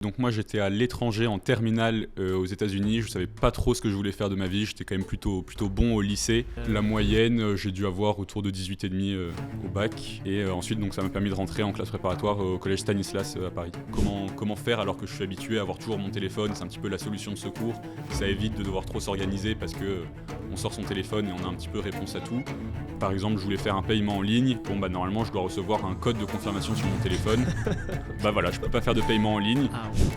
Donc moi j'étais à l'étranger en terminale aux États-Unis, je savais pas trop ce que je voulais faire de ma vie, j'étais quand même plutôt bon au lycée. La moyenne, j'ai dû avoir autour de 18,5 au bac et ensuite donc ça m'a permis de rentrer en classe préparatoire au collège Stanislas à Paris. Comment faire alors que je suis habitué à avoir toujours mon téléphone, c'est un petit peu la solution de secours, ça évite de devoir trop s'organiser parce que on sort son téléphone et on a un petit peu réponse à tout. Par exemple, je voulais faire un paiement en ligne, normalement je dois recevoir un code de confirmation sur mon téléphone. Voilà, je peux pas faire de paiement en ligne.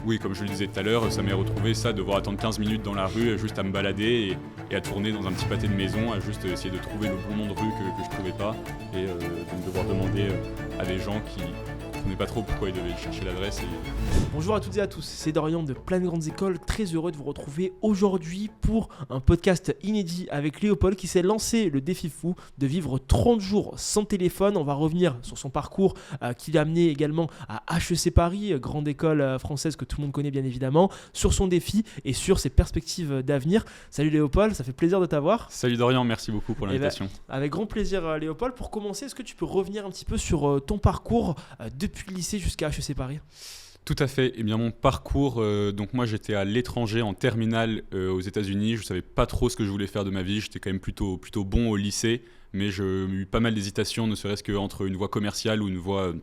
Oui, comme je le disais tout à l'heure, ça m'est retrouvé ça, devoir attendre 15 minutes dans la rue, juste à me balader et à tourner dans un petit pâté de maison, à juste essayer de trouver le bon nom de rue que je trouvais pas, et donc devoir demander à des gens qui comprenaient pas trop pourquoi ils devaient chercher l'adresse. Bonjour à toutes et à tous, c'est Dorian de Plein de Grandes Écoles, très heureux de vous retrouver aujourd'hui pour un podcast inédit avec Léopold qui s'est lancé le défi fou de vivre 30 jours sans téléphone. On va revenir sur son parcours qui l'a amené également à HEC Paris, grande école française que tout le monde connaît bien évidemment, sur son défi et sur ses perspectives d'avenir. Salut Léopold, ça fait plaisir de t'avoir. Salut Dorian, merci beaucoup pour l'invitation. Avec grand plaisir Léopold. Pour commencer, est-ce que tu peux revenir un petit peu sur ton parcours depuis le lycée jusqu'à HEC Paris ? Tout à fait. Eh bien, mon parcours, donc moi j'étais à l'étranger en terminale aux États-Unis. Je savais pas trop ce que je voulais faire de ma vie. J'étais quand même plutôt bon au lycée, mais j'ai eu pas mal d'hésitations, ne serait-ce qu'entre une voie commerciale ou une voie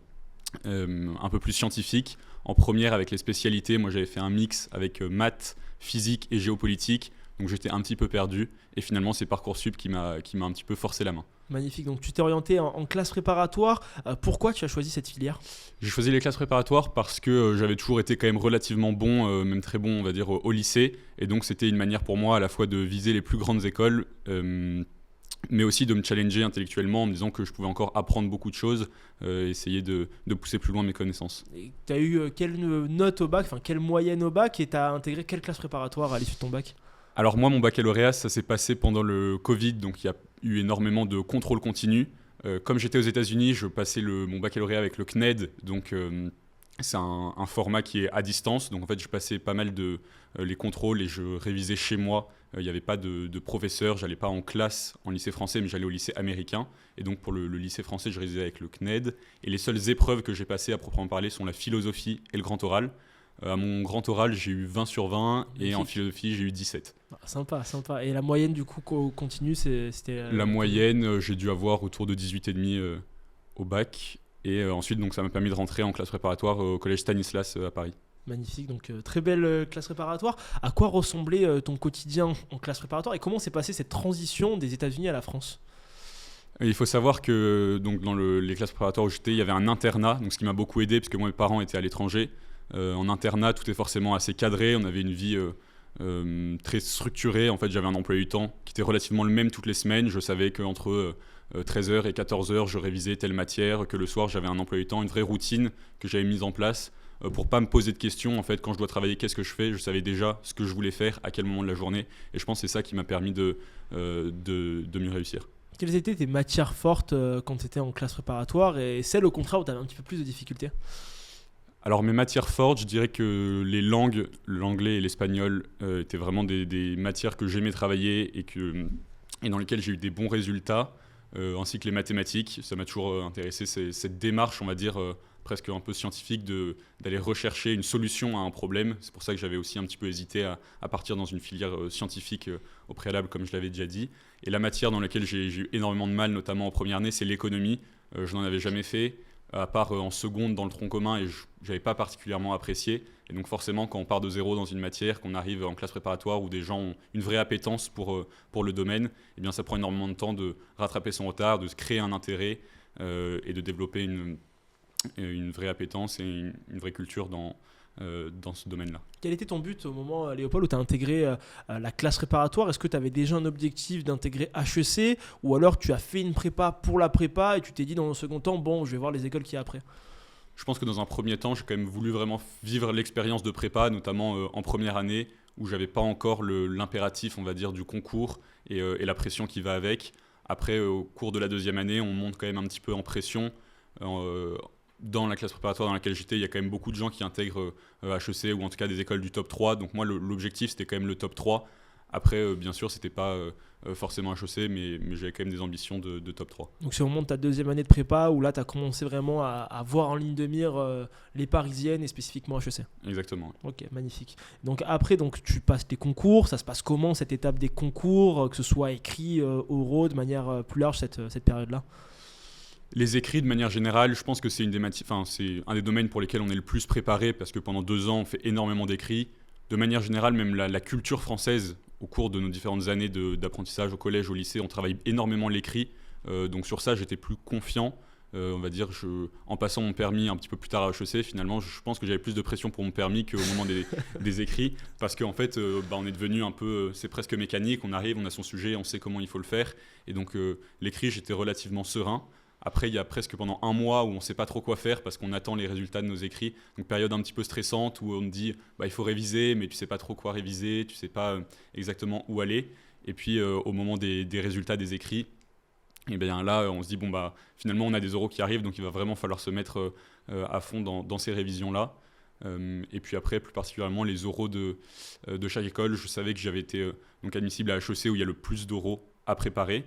un peu plus scientifique. En première, avec les spécialités, moi j'avais fait un mix avec maths, physique et géopolitique. Donc j'étais un petit peu perdu. Et finalement, c'est Parcoursup qui m'a un petit peu forcé la main. Magnifique, donc tu t'es orienté en classe préparatoire. Pourquoi tu as choisi cette filière ? J'ai choisi les classes préparatoires parce que j'avais toujours été quand même relativement bon, même très bon on va dire au lycée. Et donc c'était une manière pour moi à la fois de viser les plus grandes écoles, mais aussi de me challenger intellectuellement en me disant que je pouvais encore apprendre beaucoup de choses, essayer de pousser plus loin mes connaissances. Tu as eu quelle note au bac, quelle moyenne au bac, et tu as intégré quelle classe préparatoire à l'issue de ton bac ? Alors moi, mon baccalauréat, ça s'est passé pendant le Covid, donc il y a eu énormément de contrôle continu. Comme j'étais aux États-Unis, je passais mon baccalauréat avec le CNED, donc c'est un format qui est à distance. Donc en fait, je passais pas mal les contrôles et je révisais chez moi. Il n'y avait pas de professeur, j'allais pas en classe en lycée français, mais j'allais au lycée américain. Et donc pour le lycée français, je révisais avec le CNED. Et les seules épreuves que j'ai passées à proprement parler sont la philosophie et le grand oral. À mon grand oral, j'ai eu 20 sur 20 et en philosophie, j'ai eu 17. Sympa. Et la moyenne du coup continue, c'était... La moyenne, j'ai dû avoir autour de 18,5 au bac. Et ensuite, donc, ça m'a permis de rentrer en classe préparatoire au collège Stanislas à Paris. Magnifique, donc très belle classe préparatoire. À quoi ressemblait ton quotidien en classe préparatoire et comment s'est passée cette transition des États-Unis à la France ? Il faut savoir que donc, dans les classes préparatoires où j'étais, il y avait un internat, donc ce qui m'a beaucoup aidé parce que moi, mes parents étaient à l'étranger. En internat, tout est forcément assez cadré. On avait une vie très structurée. En fait, j'avais un emploi du temps qui était relativement le même toutes les semaines. Je savais qu'entre 13h et 14h, je révisais telle matière, que le soir, j'avais un emploi du temps, une vraie routine que j'avais mise en place pour pas me poser de questions. En fait, quand je dois travailler, qu'est-ce que je fais ? Je savais déjà ce que je voulais faire, à quel moment de la journée. Et je pense que c'est ça qui m'a permis de mieux réussir. Quelles étaient tes matières fortes quand tu étais en classe préparatoire et celles au contraire où tu avais un petit peu plus de difficultés ? Alors mes matières fortes, je dirais que les langues, l'anglais et l'espagnol étaient vraiment des matières que j'aimais travailler et dans lesquelles j'ai eu des bons résultats, ainsi que les mathématiques. Ça m'a toujours intéressé, cette démarche, on va dire, presque un peu scientifique d'aller rechercher une solution à un problème. C'est pour ça que j'avais aussi un petit peu hésité à partir dans une filière scientifique au préalable, comme je l'avais déjà dit. Et la matière dans laquelle j'ai eu énormément de mal, notamment en première année, c'est l'économie. Je n'en avais jamais fait, à part en seconde dans le tronc commun, et je n'avais pas particulièrement apprécié. Et donc forcément, quand on part de zéro dans une matière, qu'on arrive en classe préparatoire où des gens ont une vraie appétence pour le domaine, eh bien, ça prend énormément de temps de rattraper son retard, de se créer un intérêt et de développer une vraie appétence et une vraie culture dans ce domaine-là. Quel était ton but au moment, Léopold, où tu as intégré la classe préparatoire ? Est-ce que tu avais déjà un objectif d'intégrer HEC ou alors tu as fait une prépa pour la prépa et tu t'es dit dans le second temps, bon, je vais voir les écoles qu'il y a après ? Je pense que dans un premier temps, j'ai quand même voulu vraiment vivre l'expérience de prépa, notamment en première année, où je n'avais pas encore l'impératif, on va dire, du concours et la pression qui va avec. Après, au cours de la deuxième année, on monte quand même un petit peu en pression. Dans la classe préparatoire dans laquelle j'étais, il y a quand même beaucoup de gens qui intègrent HEC ou en tout cas des écoles du top 3. Donc moi, l'objectif, c'était quand même le top 3. Après, bien sûr, c'était pas forcément HEC, mais j'avais quand même des ambitions de top 3. Donc c'est au moment de ta deuxième année de prépa où là tu as commencé vraiment à voir en ligne de mire les parisiennes et spécifiquement HEC. Exactement. Ouais. Ok, magnifique. Donc après, donc, tu passes tes concours, ça se passe comment cette étape des concours, que ce soit écrit, oraux, de manière plus large cette période-là? Les écrits, de manière générale, je pense que c'est c'est un des domaines pour lesquels on est le plus préparé parce que pendant 2 ans, on fait énormément d'écrits. De manière générale, même la culture française, au cours de nos différentes années d'apprentissage au collège, au lycée, on travaille énormément l'écrit. Donc sur ça, j'étais plus confiant. On va dire, en passant mon permis un petit peu plus tard à HEC, finalement, je pense que j'avais plus de pression pour mon permis qu'au moment des écrits. Parce qu'en fait, on est devenu un peu, c'est presque mécanique. On arrive, on a son sujet, on sait comment il faut le faire. Et donc l'écrit, j'étais relativement serein. Après, il y a presque pendant 1 mois où on ne sait pas trop quoi faire parce qu'on attend les résultats de nos écrits. Donc, période un petit peu stressante où on me dit il faut réviser, mais tu ne sais pas trop quoi réviser, tu ne sais pas exactement où aller. Et puis, au moment des résultats des écrits, et bien là, on se dit finalement, on a des oraux qui arrivent, donc il va vraiment falloir se mettre à fond dans ces révisions-là. Et puis après, plus particulièrement, les oraux de chaque école, je savais que j'avais été donc admissible à HEC où il y a le plus d'oraux à préparer.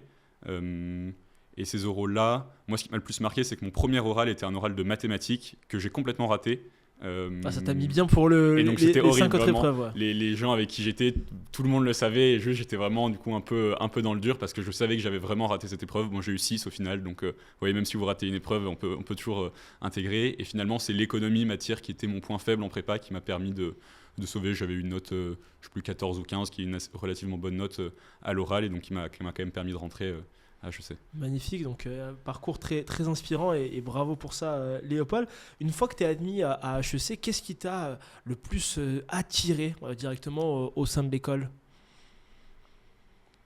Et ces oraux-là, moi, ce qui m'a le plus marqué, c'est que mon premier oral était un oral de mathématiques que j'ai complètement raté. Ça t'a mis bien pour et donc, c'était les horrible, 5 autres vraiment. épreuves. Ouais. Les gens avec qui j'étais, tout le monde le savait. Et j'étais vraiment du coup un peu dans le dur parce que je savais que j'avais vraiment raté cette épreuve. Moi, j'ai eu 6 au final. Donc, vous voyez, même si vous ratez une épreuve, on peut toujours intégrer. Et finalement, c'est l'économie matière qui était mon point faible en prépa qui m'a permis de sauver. J'avais eu une note, je ne sais plus, 14 ou 15, qui est une relativement bonne note à l'oral. Et donc, qui m'a quand même permis de rentrer à HEC. Magnifique, donc parcours très, très inspirant et bravo pour ça Léopold. Une fois que tu es admis à HEC, qu'est-ce qui t'a le plus attiré directement au sein de l'école?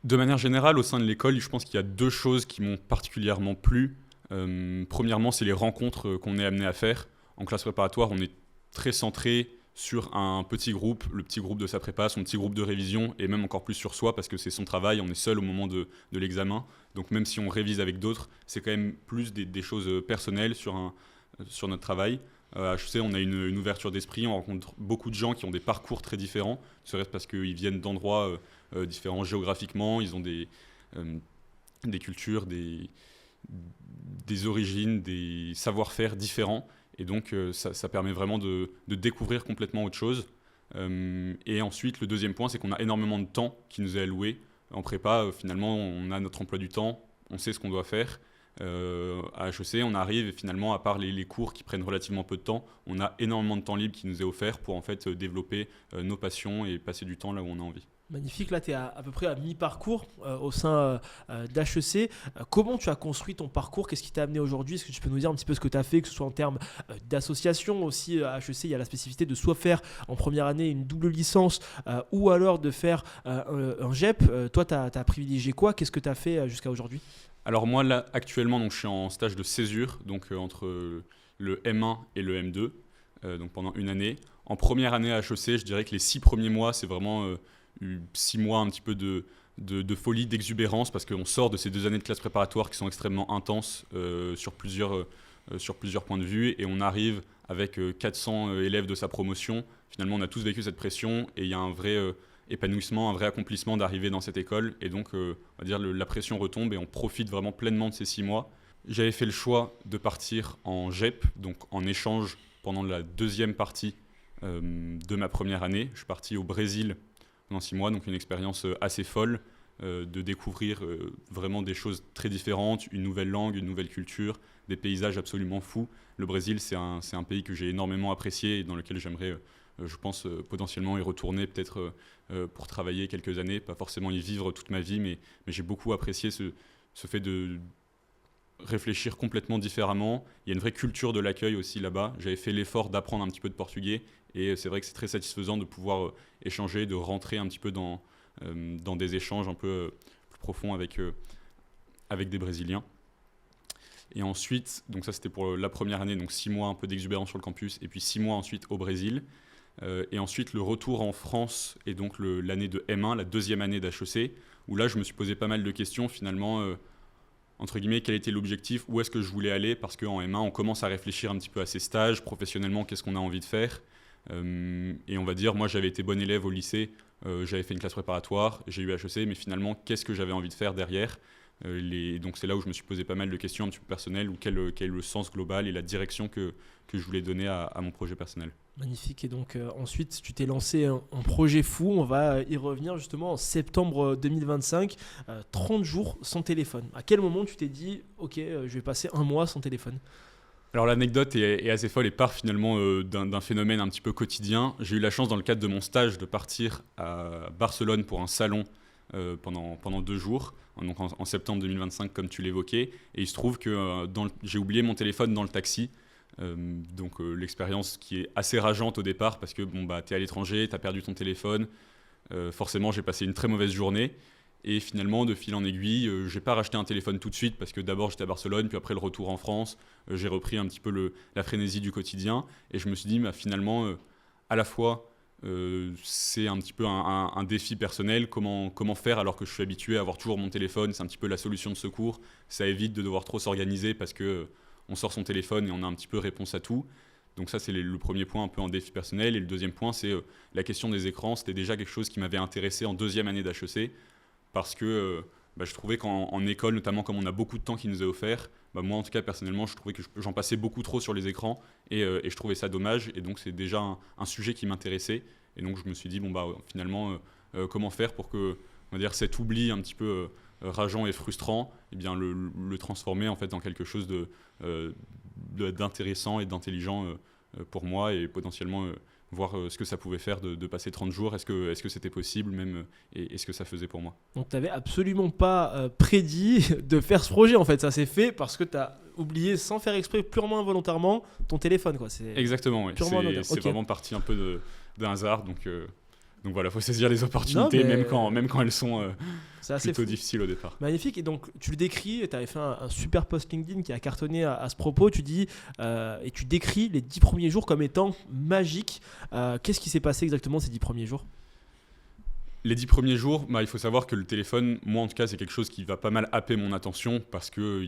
De manière générale, au sein de l'école, je pense qu'il y a 2 choses qui m'ont particulièrement plu. Premièrement, c'est les rencontres qu'on est amené à faire. En classe préparatoire, on est très centré sur un petit groupe, le petit groupe de sa prépa, son petit groupe de révision, et même encore plus sur soi, parce que c'est son travail, on est seul au moment de l'examen. Donc même si on révise avec d'autres, c'est quand même plus des choses personnelles sur notre travail. À HEC, on a une ouverture d'esprit, on rencontre beaucoup de gens qui ont des parcours très différents, serait-ce parce qu'ils viennent d'endroits différents géographiquement, ils ont des cultures, des origines, des savoir-faire différents. Et donc, ça permet vraiment de découvrir complètement autre chose. Et ensuite, le deuxième point, c'est qu'on a énormément de temps qui nous est alloué. En prépa, finalement, on a notre emploi du temps, on sait ce qu'on doit faire. À HEC, on arrive et finalement, à part les cours qui prennent relativement peu de temps, on a énormément de temps libre qui nous est offert pour en fait développer nos passions et passer du temps là où on a envie. Magnifique, là tu es à peu près à mi-parcours au sein d'HEC. Comment tu as construit ton parcours? Qu'est-ce qui t'a amené aujourd'hui? Est-ce que tu peux nous dire un petit peu ce que tu as fait, que ce soit en termes d'association aussi? À HEC, il y a la spécificité de soit faire en première année une double licence ou alors de faire un GEP. Toi, tu as privilégié quoi? Qu'est-ce que tu as fait jusqu'à aujourd'hui? Alors moi, là, actuellement, donc, je suis en stage de césure, donc entre le M1 et le M2, donc pendant une année. En première année à HEC, je dirais que les 6 premiers mois, c'est vraiment 6 mois un petit peu de folie, d'exubérance, parce qu'on sort de ces 2 années de classe préparatoire qui sont extrêmement intenses sur plusieurs points de vue, et on arrive avec 400 élèves de sa promotion. Finalement, on a tous vécu cette pression, et il y a un vrai épanouissement, un vrai accomplissement d'arriver dans cette école, et donc on va dire la pression retombe, et on profite vraiment pleinement de ces 6 mois. J'avais fait le choix de partir en GEP, donc en échange pendant la deuxième partie de ma première année. Je suis parti au Brésil pendant 6 mois, donc une expérience assez folle, de découvrir vraiment des choses très différentes, une nouvelle langue, une nouvelle culture, des paysages absolument fous. Le Brésil, c'est un pays que j'ai énormément apprécié et dans lequel j'aimerais, je pense, potentiellement y retourner peut-être pour travailler quelques années, pas forcément y vivre toute ma vie, mais j'ai beaucoup apprécié ce fait de réfléchir complètement différemment. Il y a une vraie culture de l'accueil aussi là-bas. J'avais fait l'effort d'apprendre un petit peu de portugais et c'est vrai que c'est très satisfaisant de pouvoir échanger, de rentrer un petit peu dans des échanges un peu plus profonds avec des Brésiliens. Et ensuite, donc ça c'était pour la première année, donc 6 mois un peu d'exubérance sur le campus et puis 6 mois ensuite au Brésil. Et ensuite le retour en France et donc l'année de M1, la deuxième année d'HEC, où là je me suis posé pas mal de questions finalement. Entre guillemets, quel était l'objectif, où est-ce que je voulais aller, parce qu'en M1, on commence à réfléchir un petit peu à ses stages, professionnellement, qu'est-ce qu'on a envie de faire. Et on va dire, moi j'avais été bon élève au lycée, j'avais fait une classe préparatoire, j'ai eu HEC, mais finalement qu'est-ce que j'avais envie de faire derrière? Donc c'est là où je me suis posé pas mal de questions un petit peu personnelles, ou quel est le sens global et la direction que je voulais donner à mon projet personnel. Magnifique. Et donc ensuite, tu t'es lancé un projet fou. On va y revenir justement en septembre 2025. 30 jours sans téléphone. À quel moment tu t'es dit, ok, je vais passer un mois sans téléphone? Alors l'anecdote est assez folle et part finalement d'un phénomène un petit peu quotidien. J'ai eu la chance dans le cadre de mon stage de partir à Barcelone pour un salon pendant 2 jours, donc en septembre 2025 comme tu l'évoquais. Et il se trouve que j'ai oublié mon téléphone dans le taxi. L'expérience qui est assez rageante au départ parce que t'es à l'étranger, t'as perdu ton téléphone. Forcément j'ai passé une très mauvaise journée. Et finalement, de fil en aiguille, j'ai pas racheté un téléphone tout de suite parce que d'abord j'étais à Barcelone, puis après le retour en France, j'ai repris un petit peu la frénésie du quotidien. Et je me suis dit, finalement, à la fois, c'est un petit peu un défi personnel. Comment faire alors que je suis habitué à avoir toujours mon téléphone? C'est un petit peu la solution de secours. Ça évite de devoir trop s'organiser parce que on sort son téléphone et on a un petit peu réponse à tout. Donc ça, c'est le premier point, un peu en défi personnel. Et le deuxième point, c'est la question des écrans. C'était déjà quelque chose qui m'avait intéressé en 2e année d'HEC. Parce que je trouvais qu'en école, notamment comme on a beaucoup de temps qui nous est offert, moi en tout cas personnellement, je trouvais que j'en passais beaucoup trop sur les écrans et je trouvais ça dommage. Et donc c'est déjà un sujet qui m'intéressait. Et donc je me suis dit, finalement, comment faire pour que, on va dire, cet oubli un petit peu rageant et frustrant, le transformer en fait en quelque chose d'intéressant et d'intelligent pour moi et potentiellement voir ce que ça pouvait faire de passer 30 jours, est-ce que c'était possible même, et est-ce que ça faisait pour moi. Donc tu n'avais absolument pas prédit de faire ce projet en fait, ça s'est fait parce que tu as oublié sans faire exprès, purement involontairement, ton téléphone quoi. Exactement, oui. C'est vraiment parti un peu d'un hasard, donc voilà, il faut saisir les opportunités même quand elles sont plutôt difficiles au départ. Magnifique. Et donc tu le décris, tu avais fait un super post LinkedIn qui a cartonné à ce propos, tu dis et tu décris les 10 premiers jours comme étant magiques. Qu'est-ce qui s'est passé exactement ces 10 premiers jours? Les 10 premiers jours, il faut savoir que le téléphone, moi en tout cas, c'est quelque chose qui va pas mal happer mon attention parce que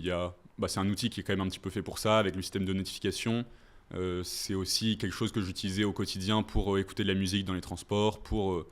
c'est un outil qui est quand même un petit peu fait pour ça, avec le système de notification. C'est aussi quelque chose que j'utilisais au quotidien pour écouter de la musique dans les transports, pour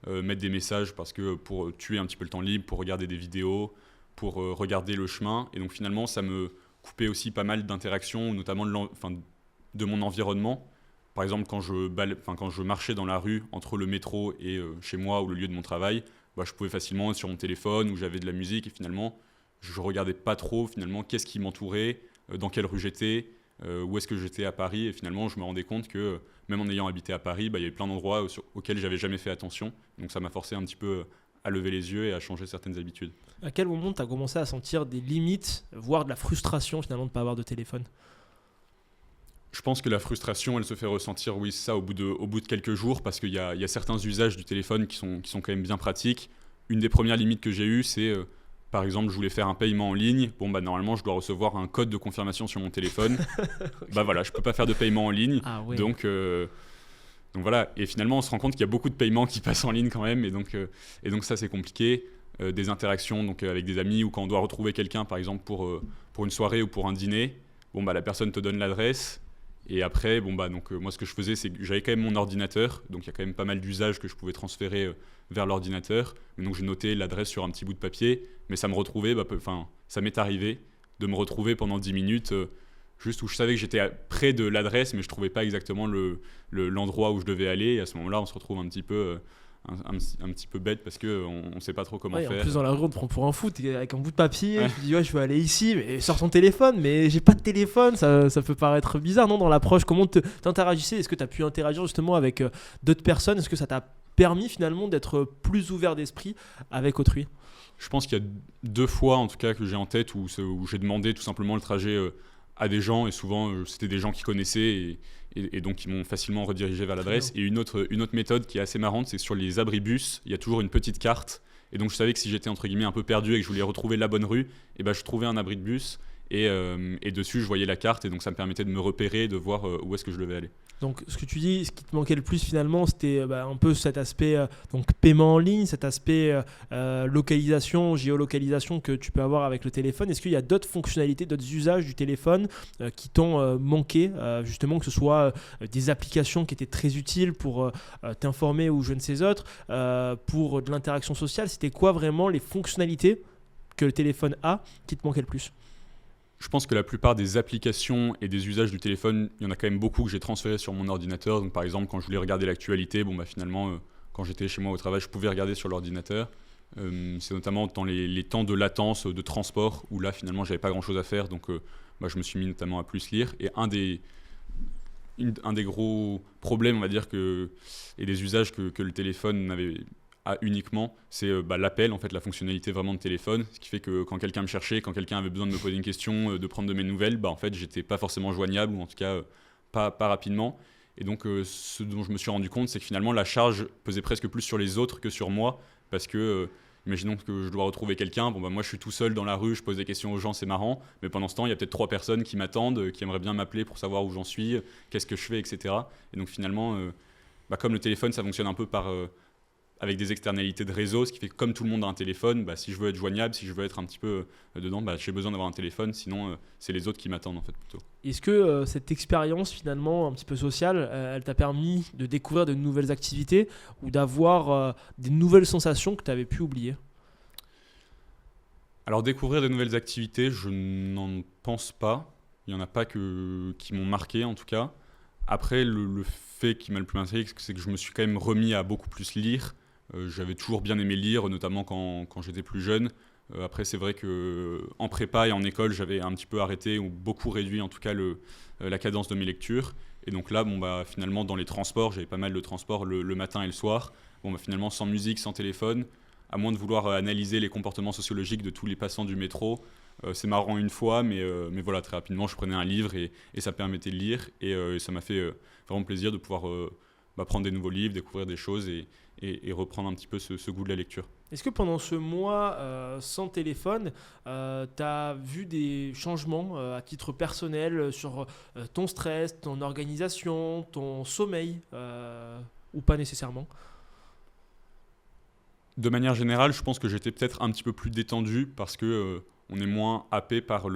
mettre des messages pour tuer un petit peu le temps libre, pour regarder des vidéos, pour regarder le chemin. Et donc finalement, ça me coupait aussi pas mal d'interactions, notamment de mon environnement. Par exemple, quand je marchais dans la rue entre le métro et chez moi ou le lieu de mon travail, je pouvais facilement être sur mon téléphone où j'avais de la musique et finalement, je ne regardais pas trop finalement qu'est-ce qui m'entourait, dans quelle rue j'étais. Où est-ce que j'étais à Paris, et finalement je me rendais compte que même en ayant habité à Paris, il y avait plein d'endroits auxquels j'avais jamais fait attention, donc ça m'a forcé un petit peu à lever les yeux et à changer certaines habitudes. À quel moment tu as commencé à sentir des limites, voire de la frustration finalement de ne pas avoir de téléphone? Je pense que la frustration, elle se fait ressentir, oui, c'est ça, au bout de quelques jours, parce qu'il y a certains usages du téléphone qui sont quand même bien pratiques. Une des premières limites que j'ai eues, c'est par exemple, je voulais faire un paiement en ligne. Normalement, je dois recevoir un code de confirmation sur mon téléphone. Okay. Voilà, je peux pas faire de paiement en ligne. Ah ouais. Donc voilà. Et finalement, on se rend compte qu'il y a beaucoup de paiements qui passent en ligne quand même. Et donc ça, c'est compliqué. Des interactions avec des amis ou quand on doit retrouver quelqu'un, par exemple, pour une soirée ou pour un dîner. La personne te donne l'adresse. Et après, moi, ce que je faisais, c'est que j'avais quand même mon ordinateur. Donc, il y a quand même pas mal d'usages que je pouvais transférer vers l'ordinateur. Mais donc, j'ai noté l'adresse sur un petit bout de papier. Mais ça me retrouvait, ça m'est arrivé de me retrouver pendant 10 minutes, juste où je savais que j'étais près de l'adresse, mais je ne trouvais pas exactement l'endroit où je devais aller. Et à ce moment-là, on se retrouve un petit peu bête parce qu'on ne sait pas trop comment faire. En plus, dans la rue, on te prend pour un fou, t'es avec un bout de papier, tu dis je veux aller ici, mais sors ton téléphone, mais j'ai pas de téléphone, ça peut paraître bizarre, non, dans l'approche. Comment t'interagissais? Est-ce que tu as pu interagir justement avec d'autres personnes? Est-ce que ça t'a permis finalement d'être plus ouvert d'esprit avec autrui? Je pense qu'il y a 2 fois en tout cas que j'ai en tête où j'ai demandé tout simplement le trajet à des gens, et souvent c'était des gens qui connaissaient et donc qui m'ont facilement redirigé vers l'adresse. Et une autre méthode qui est assez marrante, c'est que sur les abribus, il y a toujours une petite carte, et donc je savais que si j'étais entre guillemets un peu perdu et que je voulais retrouver la bonne rue, je trouvais un abri de bus Et dessus, je voyais la carte et donc ça me permettait de me repérer, de voir où est-ce que je devais aller. Donc, ce que tu dis, ce qui te manquait le plus finalement, c'était un peu cet aspect donc paiement en ligne, cet aspect localisation, géolocalisation que tu peux avoir avec le téléphone. Est-ce qu'il y a d'autres fonctionnalités, d'autres usages du téléphone qui t'ont manqué, justement, que ce soit des applications qui étaient très utiles pour t'informer ou je ne sais autres, pour de l'interaction sociale? C'était quoi vraiment les fonctionnalités que le téléphone a qui te manquaient le plus? Je pense que la plupart des applications et des usages du téléphone, il y en a quand même beaucoup que j'ai transférés sur mon ordinateur. Donc, par exemple, quand je voulais regarder l'actualité, finalement, quand j'étais chez moi au travail, je pouvais regarder sur l'ordinateur. C'est notamment dans les temps de latence, de transport, où là, finalement, j'avais pas grand-chose à faire. Donc, je me suis mis notamment à plus lire. Et un des gros problèmes, on va dire, et des usages que le téléphone a uniquement, c'est l'appel, en fait, la fonctionnalité vraiment de téléphone, ce qui fait que quand quelqu'un me cherchait, quand quelqu'un avait besoin de me poser une question, de prendre de mes nouvelles, en fait, j'étais pas forcément joignable, ou en tout cas pas rapidement. Et donc, ce dont je me suis rendu compte, c'est que finalement, la charge pesait presque plus sur les autres que sur moi, parce que, imaginons que je dois retrouver quelqu'un, moi je suis tout seul dans la rue, je pose des questions aux gens, c'est marrant, mais pendant ce temps, il y a peut-être 3 personnes qui m'attendent, qui aimeraient bien m'appeler pour savoir où j'en suis, qu'est-ce que je fais, etc. Et donc finalement, comme le téléphone, ça fonctionne un peu avec des externalités de réseau, ce qui fait que comme tout le monde a un téléphone, si je veux être joignable, si je veux être un petit peu dedans, j'ai besoin d'avoir un téléphone, sinon c'est les autres qui m'attendent en fait plutôt. Est-ce que cette expérience finalement un petit peu sociale, elle t'a permis de découvrir de nouvelles activités ou d'avoir des nouvelles sensations que tu avais pu oublier? Alors découvrir de nouvelles activités, je n'en pense pas. Il n'y en a pas qui m'ont marqué en tout cas. Après, le fait qui m'a le plus marqué, c'est que je me suis quand même remis à beaucoup plus lire. J'avais toujours bien aimé lire, notamment quand j'étais plus jeune. Après, c'est vrai qu'en prépa et en école, j'avais un petit peu arrêté ou beaucoup réduit en tout cas la cadence de mes lectures. Et donc là, finalement, dans les transports, j'avais pas mal de transports le matin et le soir. Finalement, sans musique, sans téléphone, à moins de vouloir analyser les comportements sociologiques de tous les passants du métro. C'est marrant une fois, mais voilà, très rapidement, je prenais un livre et ça permettait de lire. Et ça m'a fait vraiment plaisir de pouvoir prendre des nouveaux livres, découvrir des choses et reprendre un petit peu ce goût de la lecture. Est-ce que pendant ce mois sans téléphone, tu as vu des changements à titre personnel sur ton stress, ton organisation, ton sommeil ou pas nécessairement? De manière générale, je pense que j'étais peut-être un petit peu plus détendu parce que on est moins happé par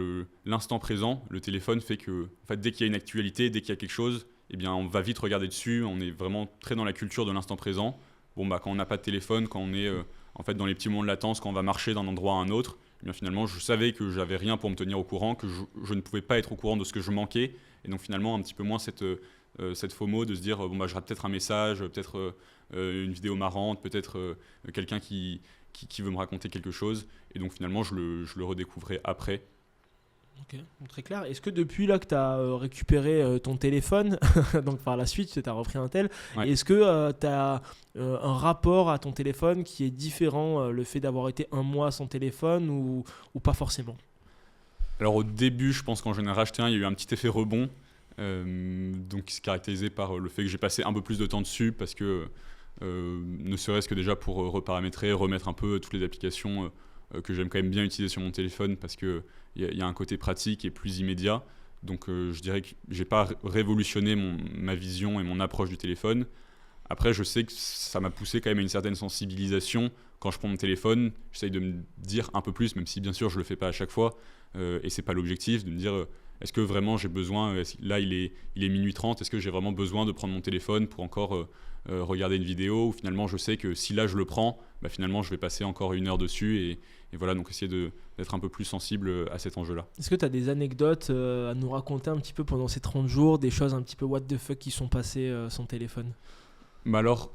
l'instant présent. Le téléphone fait que en fait, dès qu'il y a une actualité, dès qu'il y a quelque chose, on va vite regarder dessus. On est vraiment très dans la culture de l'instant présent. Quand on n'a pas de téléphone, quand on est en fait, dans les petits moments de latence, quand on va marcher d'un endroit à un autre, finalement, je savais que j'avais rien pour me tenir au courant, que je ne pouvais pas être au courant de ce que je manquais. Et donc finalement, un petit peu moins cette FOMO de se dire je rate peut-être un message, peut-être une vidéo marrante, peut-être quelqu'un qui veut me raconter quelque chose. Et donc finalement, je le redécouvrais après. Ok, donc très clair. Est-ce que depuis là que tu as récupéré ton téléphone, donc par la suite tu as repris un tel, ouais. Est-ce que tu as un rapport à ton téléphone qui est différent, le fait d'avoir été un mois sans téléphone ou pas forcément? Alors au début, je pense qu'en j'en ai racheté un, il y a eu un petit effet rebond, donc qui se caractérisait par le fait que j'ai passé un peu plus de temps dessus parce que ne serait-ce que déjà pour reparamétrer, remettre un peu toutes les applications que j'aime quand même bien utiliser sur mon téléphone parce qu'il y a un côté pratique et plus immédiat. Donc je dirais que je n'ai pas révolutionné ma vision et mon approche du téléphone. Après, je sais que ça m'a poussé quand même à une certaine sensibilisation. Quand je prends mon téléphone, j'essaye de me dire un peu plus, même si bien sûr je ne le fais pas à chaque fois, et ce n'est pas l'objectif, de me dire est-ce que vraiment j'ai besoin, là il est minuit 30, est-ce que j'ai vraiment besoin de prendre mon téléphone pour encore regarder une vidéo, ou finalement je sais que si là je le prends, finalement je vais passer encore 1 heure dessus, et voilà, donc essayer d'être un peu plus sensible à cet enjeu-là. Est-ce que tu as des anecdotes à nous raconter un petit peu pendant ces 30 jours, des choses un petit peu what the fuck qui sont passées sans téléphone? Alors,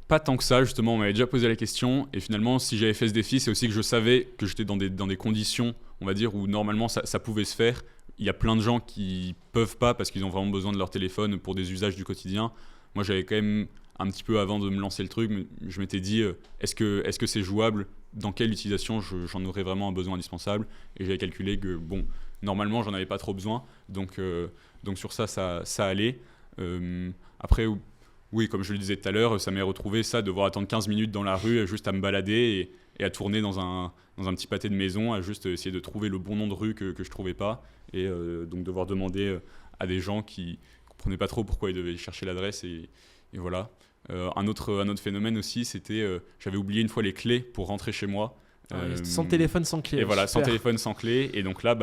pas tant que ça, justement, on m'avait déjà posé la question, et finalement, si j'avais fait ce défi, c'est aussi que je savais que j'étais dans des conditions, on va dire, où normalement ça pouvait se faire. Il y a plein de gens qui peuvent pas parce qu'ils ont vraiment besoin de leur téléphone pour des usages du quotidien. Moi, j'avais quand même un petit peu avant de me lancer le truc, je m'étais dit, est-ce que c'est jouable? Dans quelle utilisation j'en aurais vraiment un besoin indispensable? Et j'avais calculé que, normalement, j'en avais pas trop besoin, donc sur ça allait. Après, oui, comme je le disais tout à l'heure, ça m'est retrouvé ça, devoir attendre 15 minutes dans la rue juste à me balader et à tourner dans un petit pâté de maison, à juste essayer de trouver le bon nom de rue que je trouvais pas, et donc devoir demander à des gens qui comprenaient pas trop pourquoi ils devaient chercher l'adresse, et voilà. Un autre phénomène aussi, c'était j'avais oublié une fois les clés pour rentrer chez moi. Sans téléphone, sans clé. Et voilà, sans Super. téléphone, sans clé. Et donc là,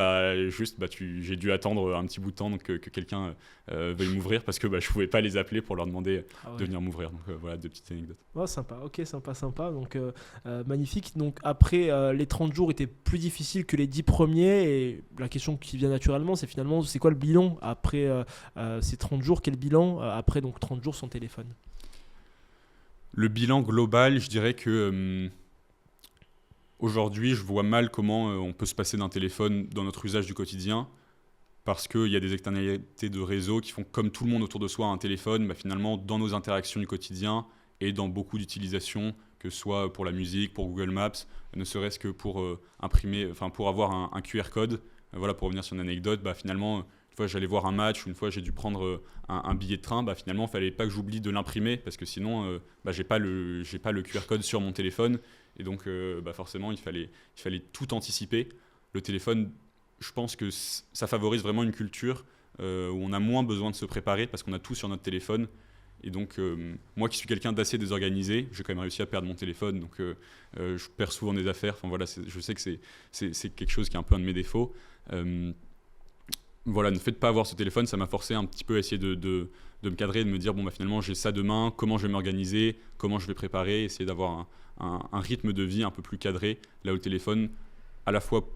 j'ai dû attendre un petit bout de temps donc, que quelqu'un veuille m'ouvrir parce que je ne pouvais pas les appeler pour leur demander de venir m'ouvrir. Donc voilà, deux petites anecdotes. Oh, sympa, ok, sympa. Donc magnifique. Donc après, les 30 jours étaient plus difficiles que les 10 premiers. Et la question qui vient naturellement, c'est finalement, c'est quoi le bilan après ces 30 jours? Quel bilan après donc 30 jours sans téléphone? Le bilan global, je dirais que aujourd'hui, je vois mal comment on peut se passer d'un téléphone dans notre usage du quotidien, parce qu'il y a des externalités de réseau qui font comme tout le monde autour de soi a un téléphone, finalement dans nos interactions du quotidien et dans beaucoup d'utilisations, que ce soit pour la musique, pour Google Maps, ne serait-ce que pour pour avoir un QR code. Voilà, pour revenir sur une anecdote, finalement, une fois j'allais voir un match, une fois j'ai dû prendre un billet de train, finalement il ne fallait pas que j'oublie de l'imprimer parce que sinon j'ai pas le QR code sur mon téléphone, et donc forcément il fallait tout anticiper. Le téléphone, je pense que ça favorise vraiment une culture où on a moins besoin de se préparer parce qu'on a tout sur notre téléphone. Et donc moi qui suis quelqu'un d'assez désorganisé, j'ai quand même réussi à perdre mon téléphone, donc je perds souvent des affaires. Enfin voilà, je sais que c'est quelque chose qui est un peu un de mes défauts. Voilà, le fait de ne pas avoir ce téléphone, ça m'a forcé un petit peu à essayer de me cadrer, de me dire finalement j'ai ça demain, comment je vais m'organiser, comment je vais préparer, essayer d'avoir un rythme de vie un peu plus cadré, là où le téléphone à la fois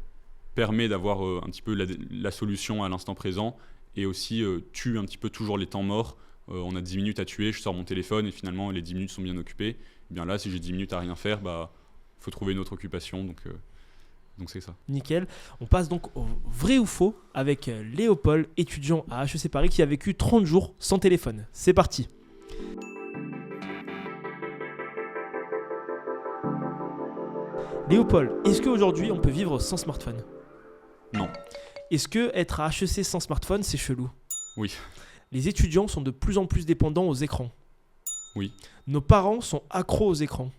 permet d'avoir un petit peu la solution à l'instant présent, et aussi tue un petit peu toujours les temps morts. On a 10 minutes à tuer, je sors mon téléphone et finalement les 10 minutes sont bien occupées. Et bien là, si j'ai 10 minutes à rien faire, faut trouver une autre occupation, donc c'est ça. Nickel. On passe donc au vrai ou faux avec Léopold, étudiant à HEC Paris qui a vécu 30 jours sans téléphone. C'est parti. Léopold, est-ce qu'aujourd'hui on peut vivre sans smartphone? Non. Est-ce que être à HEC sans smartphone, c'est chelou? Oui. Les étudiants sont de plus en plus dépendants aux écrans. Oui. Nos parents sont accros aux écrans.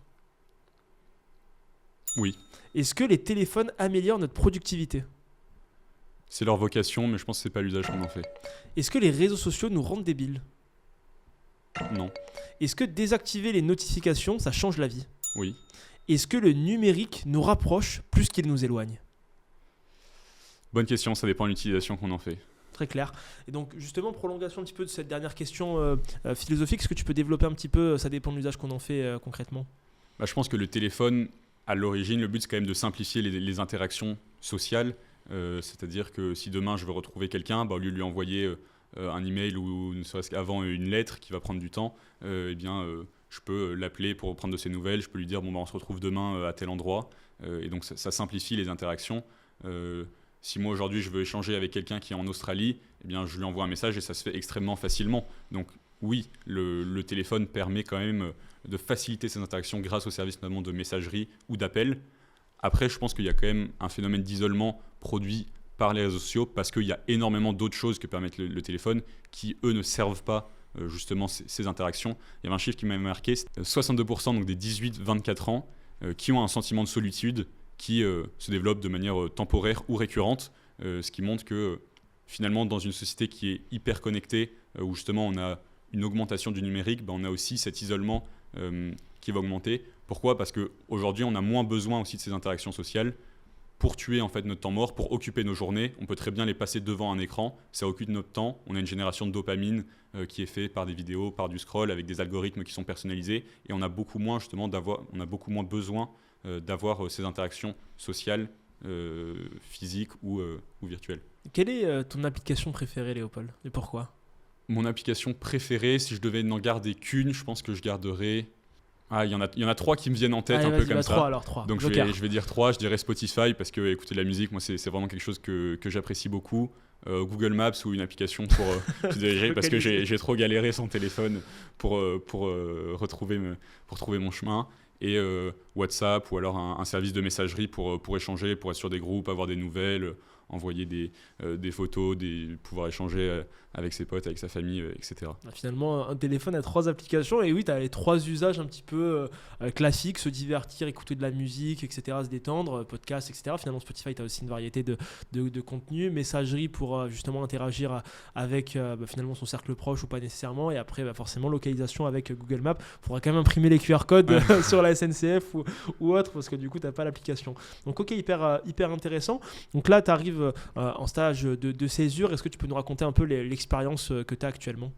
Oui. Est-ce que les téléphones améliorent notre productivité? C'est leur vocation, mais je pense que c'est pas l'usage qu'on en fait. Est-ce que les réseaux sociaux nous rendent débiles? Non. Est-ce que désactiver les notifications, ça change la vie? Oui. Est-ce que le numérique nous rapproche plus qu'il nous éloigne? Bonne question, ça dépend de l'utilisation qu'on en fait. Très clair. Et donc justement, prolongation un petit peu de cette dernière question philosophique, est-ce que tu peux développer un petit peu, ça dépend de l'usage qu'on en fait concrètement? Je pense que le téléphone, à l'origine, le but c'est quand même de simplifier les interactions sociales. C'est-à-dire que si demain je veux retrouver quelqu'un, au lieu de lui envoyer un email ou ne serait-ce qu'avant une lettre qui va prendre du temps, je peux l'appeler pour prendre de ses nouvelles, je peux lui dire on se retrouve demain à tel endroit, et donc ça simplifie les interactions. Si moi aujourd'hui je veux échanger avec quelqu'un qui est en Australie, je lui envoie un message et ça se fait extrêmement facilement. Donc oui, le téléphone permet quand même de faciliter ces interactions grâce aux services notamment de messagerie ou d'appel. Après, je pense qu'il y a quand même un phénomène d'isolement produit par les réseaux sociaux parce qu'il y a énormément d'autres choses que permettent le téléphone qui, eux, ne servent pas justement ces interactions. Il y avait un chiffre qui m'a marqué, 62% donc des 18-24 ans qui ont un sentiment de solitude qui se développe de manière temporaire ou récurrente, ce qui montre que finalement dans une société qui est hyper connectée, où justement on a une augmentation du numérique, on a aussi cet isolement qui va augmenter. Pourquoi ? Parce qu'aujourd'hui on a moins besoin aussi de ces interactions sociales pour tuer en fait notre temps mort, pour occuper nos journées. On peut très bien les passer devant un écran, ça occupe notre temps. On a une génération de dopamine qui est faite par des vidéos, par du scroll, avec des algorithmes qui sont personnalisés, et on a beaucoup moins justement besoin d'avoir ces interactions sociales, physiques ou virtuelles. Quelle est ton application préférée, Léopold, et pourquoi ? Mon application préférée, si je devais n'en garder qu'une, je pense que je garderais... il y en a 3 qui me viennent en tête. Allez, un peu comme ça. 3 alors, 3. Donc je vais dire 3, je dirais Spotify, parce que écouter de la musique, moi c'est vraiment quelque chose que j'apprécie beaucoup. Google Maps ou une application pour se diriger, parce que j'ai trop galéré sans téléphone pour trouver mon chemin. et WhatsApp ou alors un service de messagerie pour échanger, pour être sur des groupes, avoir des nouvelles, envoyer des photos, pouvoir échanger avec ses potes, avec sa famille, etc. Finalement, un téléphone a 3 applications et oui, tu as les 3 usages un petit peu classiques, se divertir, écouter de la musique, etc., se détendre, podcast, etc. Finalement, Spotify, tu as aussi une variété de contenus, messagerie pour justement interagir avec finalement son cercle proche ou pas nécessairement, et après forcément localisation avec Google Maps. Il faudra quand même imprimer les QR codes sur la SNCF ou autre, parce que du coup, tu n'as pas l'application. Donc ok, hyper intéressant. Donc là, tu arrives en stage de césure. Est-ce que tu peux nous raconter un peu l'expérience que tu as actuellement ?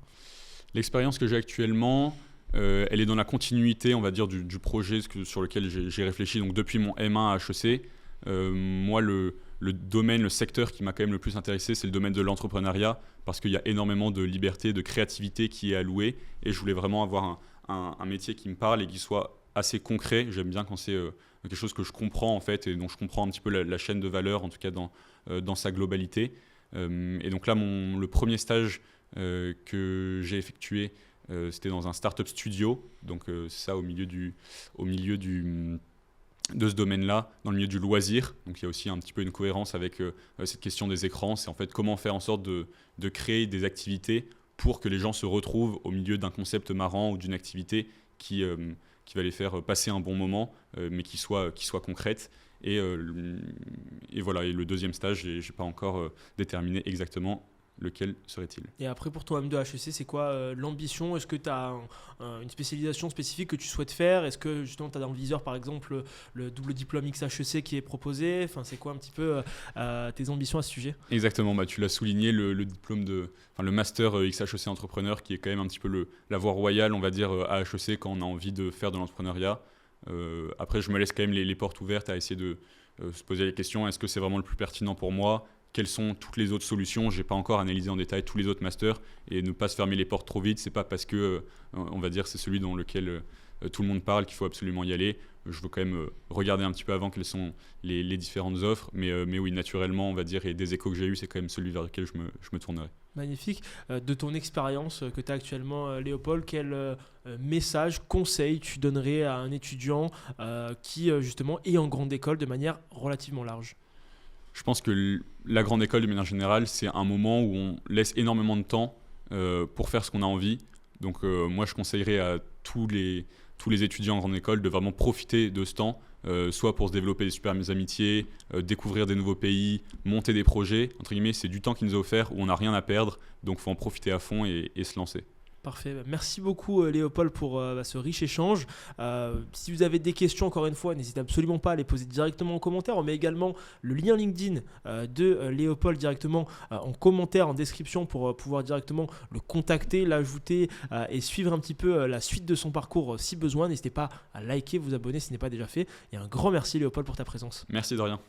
L'expérience que j'ai actuellement, elle est dans la continuité, on va dire, du projet sur lequel j'ai réfléchi. Donc depuis mon M1 à HEC, moi, le domaine, le secteur qui m'a quand même le plus intéressé, c'est le domaine de l'entrepreneuriat, parce qu'il y a énormément de liberté, de créativité qui est allouée, et je voulais vraiment avoir un métier qui me parle et qui soit assez concret. J'aime bien quand c'est quelque chose que je comprends en fait, et dont je comprends un petit peu la chaîne de valeur, en tout cas dans sa globalité. Et donc là, le premier stage que j'ai effectué, c'était dans un startup studio, donc c'est ça au milieu de ce domaine-là, dans le milieu du loisir. Donc il y a aussi un petit peu une cohérence avec cette question des écrans. C'est en fait comment faire en sorte de créer des activités pour que les gens se retrouvent au milieu d'un concept marrant ou d'une activité qui va les faire passer un bon moment, mais qui soit concrète. Et voilà, et le deuxième stage, je n'ai pas encore déterminé exactement lequel serait-il. Et après, pour ton M2 HEC, c'est quoi l'ambition ? Est-ce que tu as une spécialisation spécifique que tu souhaites faire ? Est-ce que justement tu as dans le viseur, par exemple, le double diplôme XHEC qui est proposé ? Enfin, c'est quoi un petit peu tes ambitions à ce sujet ? Exactement, tu l'as souligné, le diplôme le master XHEC entrepreneur, qui est quand même un petit peu la voie royale, on va dire, à HEC quand on a envie de faire de l'entrepreneuriat. Après, je me laisse quand même les portes ouvertes à essayer de se poser la question, est-ce que c'est vraiment le plus pertinent pour moi ? Quelles sont toutes les autres solutions ? Je n'ai pas encore analysé en détail tous les autres masters, et ne pas se fermer les portes trop vite. Ce n'est pas parce que on va dire, c'est celui dans lequel tout le monde parle qu'il faut absolument y aller. Je veux quand même regarder un petit peu avant quelles sont les différentes offres, mais oui, naturellement, on va dire, et des échos que j'ai eus, c'est quand même celui vers lequel je me tournerai. Magnifique. De ton expérience que tu as actuellement, Léopold, quel message, conseil tu donnerais à un étudiant qui justement est en grande école de manière relativement large ? Je pense que la grande école, de manière générale, c'est un moment où on laisse énormément de temps pour faire ce qu'on a envie. Donc moi, je conseillerais à tous les étudiants en grande école de vraiment profiter de ce temps, soit pour se développer des super amitiés, découvrir des nouveaux pays, monter des projets. Entre guillemets, c'est du temps qui nous est offert où on n'a rien à perdre, donc il faut en profiter à fond et se lancer. Parfait. Merci beaucoup Léopold pour ce riche échange. Si vous avez des questions, encore une fois, n'hésitez absolument pas à les poser directement en commentaire. On met également le lien LinkedIn de Léopold directement en commentaire, en description, pour pouvoir directement le contacter, l'ajouter et suivre un petit peu la suite de son parcours si besoin. N'hésitez pas à liker, vous abonner si ce n'est pas déjà fait. Et un grand merci Léopold pour ta présence. Merci de rien.